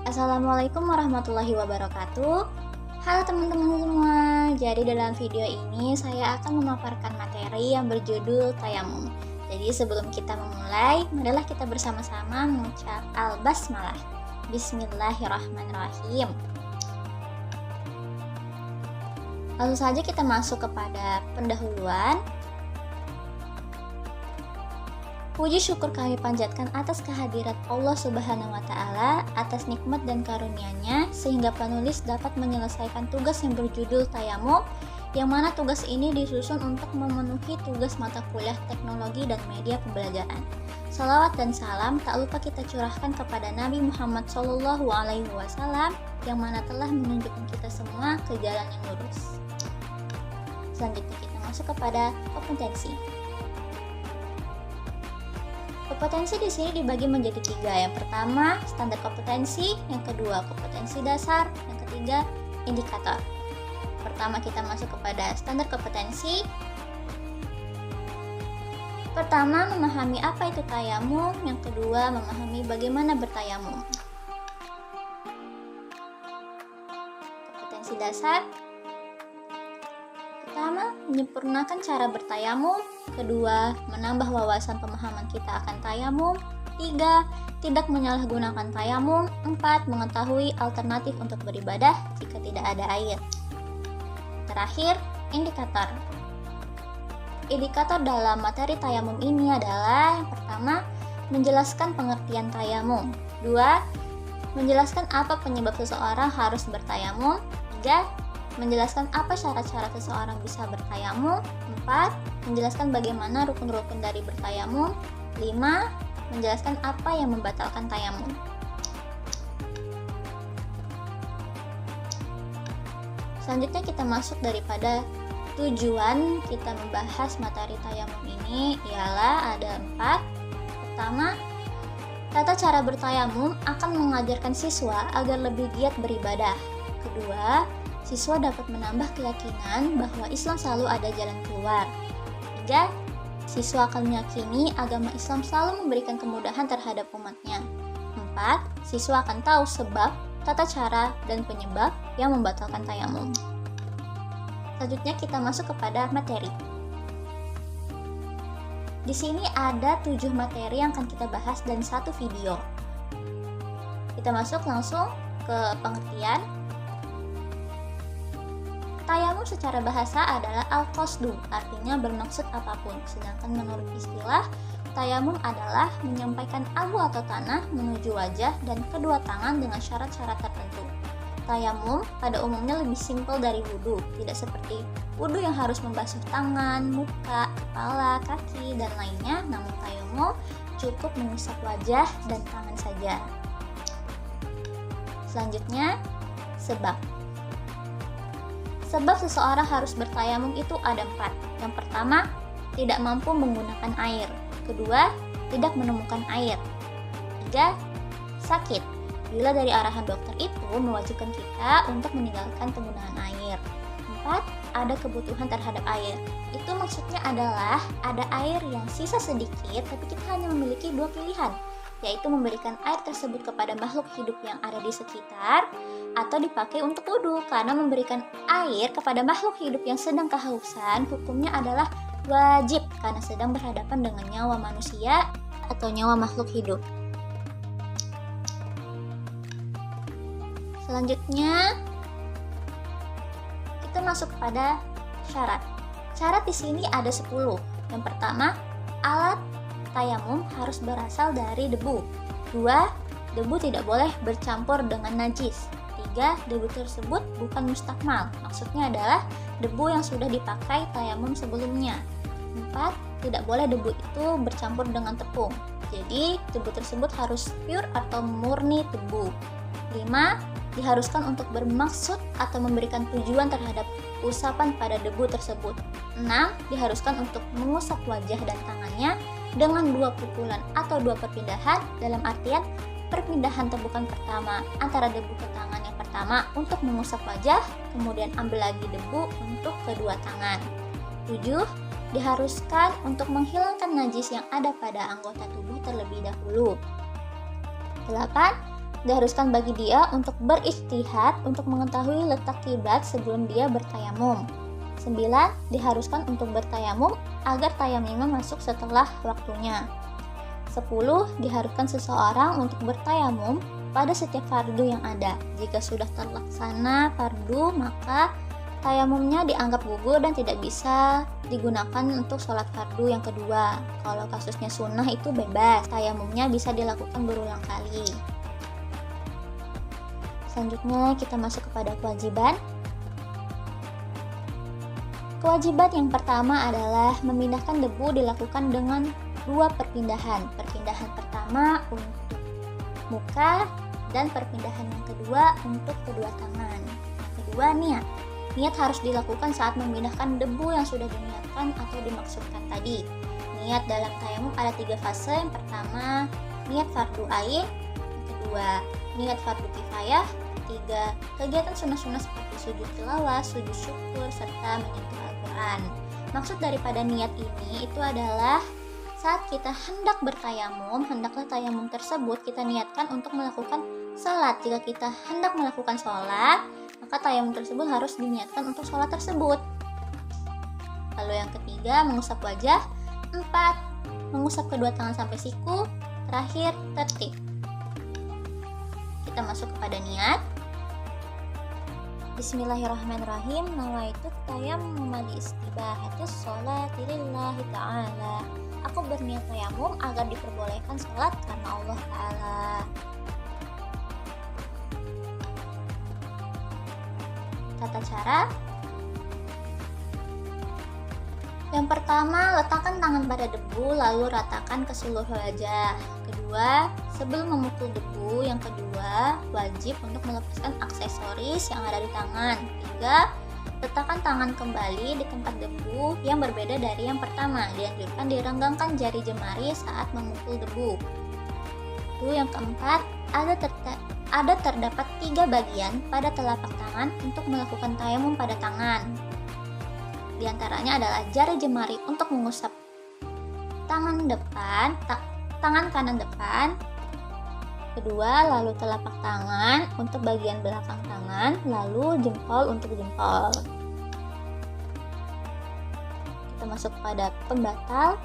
Assalamualaikum warahmatullahi wabarakatuh. Halo teman-teman semua. Jadi dalam video ini saya akan memaparkan materi yang berjudul tayamum. Jadi sebelum kita memulai, marilah kita bersama-sama mengucap al-basmalah. Bismillahirrahmanirrahim. Langsung saja kita masuk kepada pendahuluan. Puji syukur kami panjatkan atas kehadirat Allah Subhanahu wa Ta'ala, atas nikmat dan karunia-Nya sehingga penulis dapat menyelesaikan tugas yang berjudul tayamum, yang mana tugas ini disusun untuk memenuhi tugas mata kuliah teknologi dan media pembelajaran. Salawat dan salam tak lupa kita curahkan kepada Nabi Muhammad SAW yang mana telah menunjukkan kita semua ke jalan yang lurus. Selanjutnya kita masuk kepada kompetensi. Kompetensi di sini dibagi menjadi 3. Yang pertama, standar kompetensi, yang kedua, kompetensi dasar, yang ketiga, indikator. Pertama kita masuk kepada standar kompetensi. Pertama, memahami apa itu tayamum, yang kedua, memahami bagaimana bertayamum. Kompetensi dasar. Pertama, menyempurnakan cara bertayamum. Kedua, menambah wawasan pemahaman kita akan tayamum. 3, tidak menyalahgunakan tayamum. 4, mengetahui alternatif untuk beribadah jika tidak ada air. Terakhir, indikator. Indikator dalam materi tayamum ini adalah yang pertama, menjelaskan pengertian tayamum. 2, menjelaskan apa penyebab seseorang harus bertayamum. 3, menjelaskan apa syarat-syarat seseorang bisa bertayamum. 4, menjelaskan bagaimana rukun-rukun dari bertayamum. 5, menjelaskan apa yang membatalkan tayamum. Selanjutnya kita masuk daripada tujuan kita membahas materi tayamum ini ialah ada 4. Pertama, tata cara bertayamum akan mengajarkan siswa agar lebih giat beribadah. Kedua, siswa dapat menambah keyakinan bahwa Islam selalu ada jalan keluar. 3, siswa akan meyakini agama Islam selalu memberikan kemudahan terhadap umatnya. 4, siswa akan tahu sebab, tata cara, dan penyebab yang membatalkan tayamum. Selanjutnya kita masuk kepada materi. Di sini ada 7 materi yang akan kita bahas dan 1 video. Kita masuk langsung ke pengertian. Tayamum secara bahasa adalah al-qasdu, artinya bermaksud apapun. Sedangkan menurut istilah, tayamum adalah menyampaikan abu atau tanah menuju wajah dan kedua tangan dengan syarat-syarat tertentu. Tayamum pada umumnya lebih simpel dari wudhu, tidak seperti wudhu yang harus membasuh tangan, muka, kepala, kaki, dan lainnya. Namun tayamum cukup mengusap wajah dan tangan saja. Selanjutnya, sebab. Sebab seseorang harus bertayamum itu ada 4. Yang pertama, tidak mampu menggunakan air. Kedua, tidak menemukan air. 3, sakit. Bila dari arahan dokter itu mewajibkan kita untuk meninggalkan penggunaan air. 4, ada kebutuhan terhadap air. Itu maksudnya adalah ada air yang sisa sedikit, tapi kita hanya memiliki 2 pilihan, yaitu memberikan air tersebut kepada makhluk hidup yang ada di sekitar atau dipakai untuk wudhu. Karena memberikan air kepada makhluk hidup yang sedang kehausan hukumnya adalah wajib karena sedang berhadapan dengan nyawa manusia atau nyawa makhluk hidup. Selanjutnya kita masuk kepada syarat. Syarat di sini ada 10. Yang pertama, alat tayamum harus berasal dari debu. 2, debu tidak boleh bercampur dengan najis. 3, debu tersebut bukan mustakmal. Maksudnya adalah debu yang sudah dipakai tayamum sebelumnya. 4, tidak boleh debu itu bercampur dengan tepung. Jadi, debu tersebut harus pure atau murni debu. 5, diharuskan untuk bermaksud atau memberikan tujuan terhadap usapan pada debu tersebut. 6, diharuskan untuk mengusap wajah dan tangannya dengan 2 pukulan atau 2 perpindahan, dalam artian perpindahan tepukan pertama antara debu ke tangan yang pertama untuk mengusap wajah, kemudian ambil lagi debu untuk kedua tangan. 7, diharuskan untuk menghilangkan najis yang ada pada anggota tubuh terlebih dahulu. 8, diharuskan bagi dia untuk berijtihad untuk mengetahui letak kiblat sebelum dia bertayamum. 9. Diharuskan untuk bertayamum agar tayamumnya masuk setelah waktunya. 10. Diharuskan seseorang untuk bertayamum pada setiap fardu yang ada. Jika sudah terlaksana fardu, maka tayamumnya dianggap gugur dan tidak bisa digunakan untuk sholat fardu yang kedua. Kalau kasusnya sunnah itu bebas, tayamumnya bisa dilakukan berulang kali. Selanjutnya kita masuk kepada kewajiban. Kewajiban yang pertama adalah memindahkan debu dilakukan dengan 2 perpindahan. Perpindahan pertama untuk muka dan perpindahan yang kedua untuk kedua tangan. Yang kedua, niat. Niat harus dilakukan saat memindahkan debu yang sudah diniatkan atau dimaksudkan tadi. Niat dalam tayamum ada 3 fase. Yang pertama, niat fardu ain. Yang kedua, niat fardu kifayah. 3. Kegiatan sunnah-sunnah seperti sujud tilawah, sujud syukur, serta menyentuh Al-Quran. Maksud daripada niat ini itu adalah saat kita hendak bertayamum, hendaklah tayamum tersebut kita niatkan untuk melakukan sholat. Jika kita hendak melakukan sholat, maka tayamum tersebut harus diniatkan untuk sholat tersebut. Lalu yang ketiga, mengusap wajah. 4. Mengusap kedua tangan sampai siku. Terakhir, tertib. Kita masuk kepada niat. Bismillahirrahmanirrahim. Nawaitu tayammum li istibahatis sholati lillahi ta'ala. Aku berniat tayamum agar diperbolehkan sholat karena Allah Ta'ala. Tata cara. Yang pertama, letakkan tangan pada debu lalu ratakan ke seluruh wajah. Kedua, sebelum memukul debu. Yang kedua, wajib untuk melepaskan aksesoris yang ada di tangan. 3. Letakkan tangan kembali di tempat debu yang berbeda dari yang pertama. Dianjurkan direnggangkan jari jemari saat memukul debu. Lalu yang keempat, ada terdapat 3 bagian pada telapak tangan untuk melakukan tayamum pada tangan. Di antaranya adalah jari jemari untuk mengusap tangan depan, tangan kanan depan. Kedua, lalu telapak tangan untuk bagian belakang tangan, lalu jempol untuk jempol. Kita masuk pada pembatal.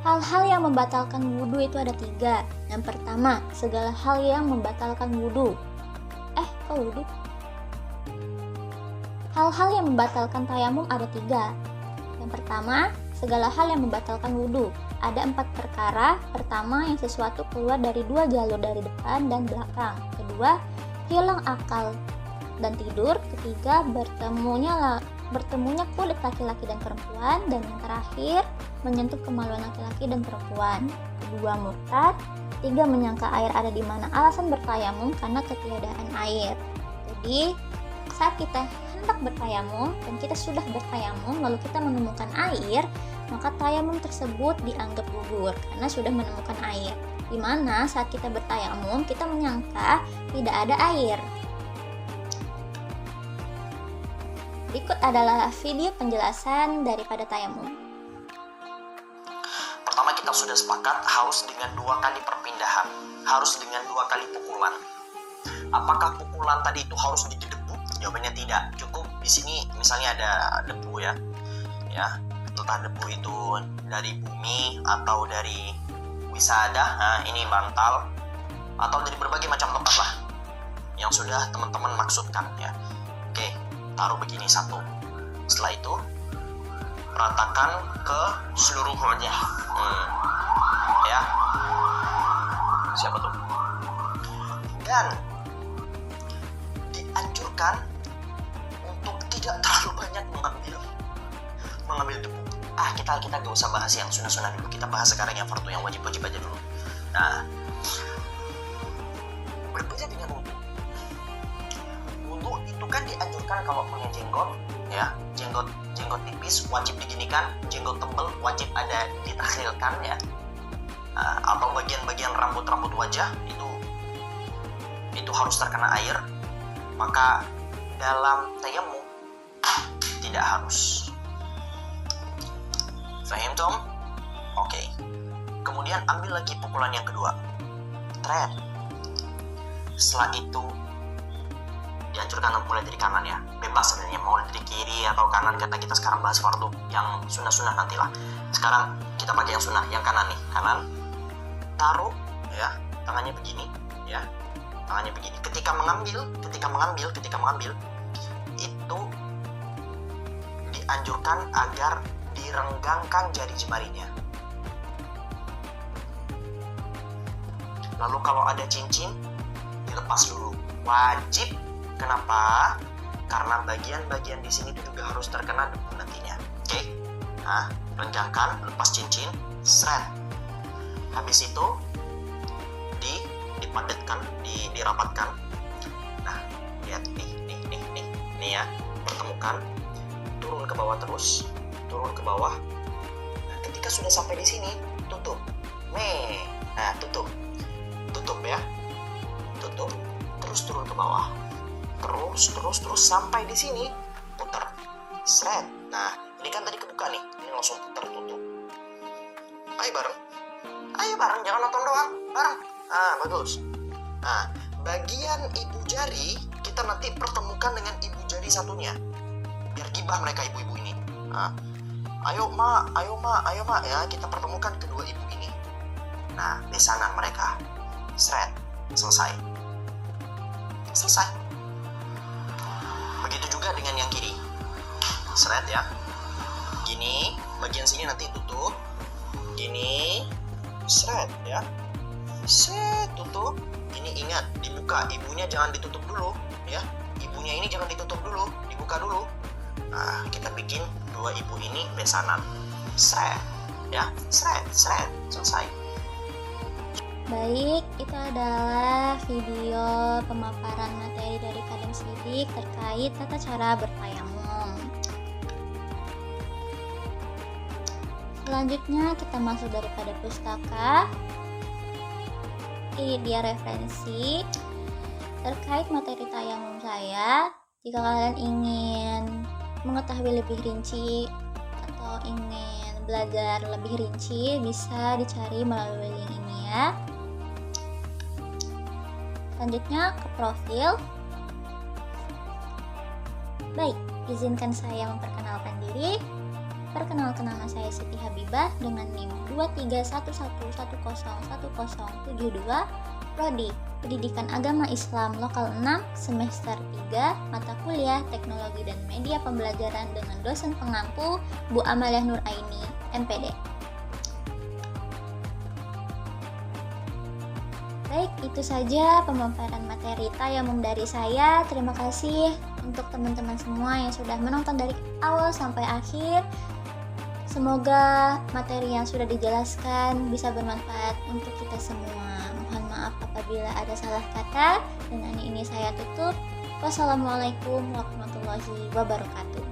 Hal-hal yang membatalkan wudhu itu ada 3. Yang pertama, segala hal yang membatalkan wudhu. Kok wudhu? Hal-hal yang membatalkan tayamum ada 3. Yang pertama, segala hal yang membatalkan wudhu. Ada 4 perkara. Pertama, yang sesuatu keluar dari 2 jalur dari depan dan belakang. Kedua, hilang akal dan tidur. Ketiga, bertemunya kulit laki-laki dan perempuan. Dan yang terakhir, menyentuh kemaluan laki-laki dan perempuan. Kedua, murtad. 3, menyangka air ada di mana alasan bertayamum karena ketiadaan air. Jadi, saat kita hendak bertayamum dan kita sudah bertayamum lalu kita menemukan air, maka tayamum tersebut dianggap gugur karena sudah menemukan air. Dimana saat kita bertayamum kita menyangka tidak ada air. Berikut adalah video penjelasan daripada tayamum. Pertama, kita sudah sepakat harus dengan 2 kali perpindahan, harus dengan 2 kali pukulan. Apakah pukulan tadi itu harus di debu? Jawabannya tidak. Cukup di sini misalnya ada debu ya, entah debu itu dari bumi atau dari wisada, ini bantal atau dari berbagai macam tempat lah yang sudah teman-teman maksudkan ya. Oke, taruh begini 1. Setelah itu ratakan ke seluruh wajah. Ya, siapa tuh? Dan dianjurkan untuk tidak terlalu banyak mengambil debu. Kita gak usah bahas yang sunnah-sunnah dulu. Kita bahas sekarang yang fardu, yang wajib-wajib aja dulu. Nah, berbeda dengan wudu. Wudu itu kan dianjurkan kalau punya jenggot, ya, jenggot tipis wajib diginikan, jenggot tebal wajib ada ditakhilkan ya. Atau bagian-bagian rambut wajah itu harus terkena air. Maka dalam tayamum tidak harus. Fahim Tom? Oke. Kemudian ambil lagi pukulan yang kedua. seret. Setelah itu dianjurkan mulai dari kanan ya, bebas sebenarnya mau dari kiri atau kanan, karena kita sekarang bahas fardu, yang sunnah nantilah. Sekarang kita pakai yang sunnah, yang kanan nih, kanan. Taruh ya, tangannya begini ya, tangannya begini. Ketika mengambil itu dianjurkan agar direnggangkan jari jemarinya. Lalu kalau ada cincin dilepas dulu, wajib. Kenapa? Karena bagian-bagian di sini itu juga harus terkena debu nantinya. Oke? Nah, renggangkan, lepas cincin, seret. Habis itu dipadatkan, dirapatkan. Nah, lihat nih ya, pertemukan, turun ke bawah terus, turun ke bawah. Nah, ketika sudah sampai di sini, tutup. Nih, nah tutup ya, tutup, terus turun ke bawah. Terus sampai di sini, putar, seret. Nah, ini kan tadi kebuka nih, ini langsung putar, tutup. Ayo bareng, jangan nonton doang, bareng. Ah, bagus. Nah, bagian ibu jari kita nanti pertemukan dengan ibu jari satunya, biar gibah mereka ibu-ibu ini. Nah, ayo ma ya, kita pertemukan kedua ibu ini. Nah, besanan mereka, seret, selesai. Begitu juga dengan yang kiri, seret ya, gini, bagian sini nanti tutup, gini, seret ya, tutup. Ini ingat, dibuka, ibunya jangan ditutup dulu ya, ibunya ini jangan ditutup dulu, dibuka dulu. Nah, kita bikin dua ibu ini besanan, seret ya, seret, selesai. Baik, itu adalah video pemaparan materi dari Kadem Sidik terkait tata cara bertayamum. Selanjutnya kita masuk daripada pustaka. Ini dia referensi terkait materi tayamum saya. Jika kalian ingin mengetahui lebih rinci atau ingin belajar lebih rinci, bisa dicari melalui link ini ya. Selanjutnya ke profil. Baik, izinkan saya memperkenalkan diri. Perkenalkan, nama saya Siti Habibah dengan NIM 23111011072, Prodi Pendidikan Agama Islam Lokal 6, Semester 3, Mata Kuliah Teknologi dan Media Pembelajaran dengan dosen pengampu Bu Amaliah Nuraini, MPD. Baik, itu saja pemaparan materi tayamum dari saya. Terima kasih untuk teman-teman semua yang sudah menonton dari awal sampai akhir. Semoga materi yang sudah dijelaskan bisa bermanfaat untuk kita semua. Mohon maaf apabila ada salah kata. Dengan ini saya tutup. Wassalamualaikum warahmatullahi wabarakatuh.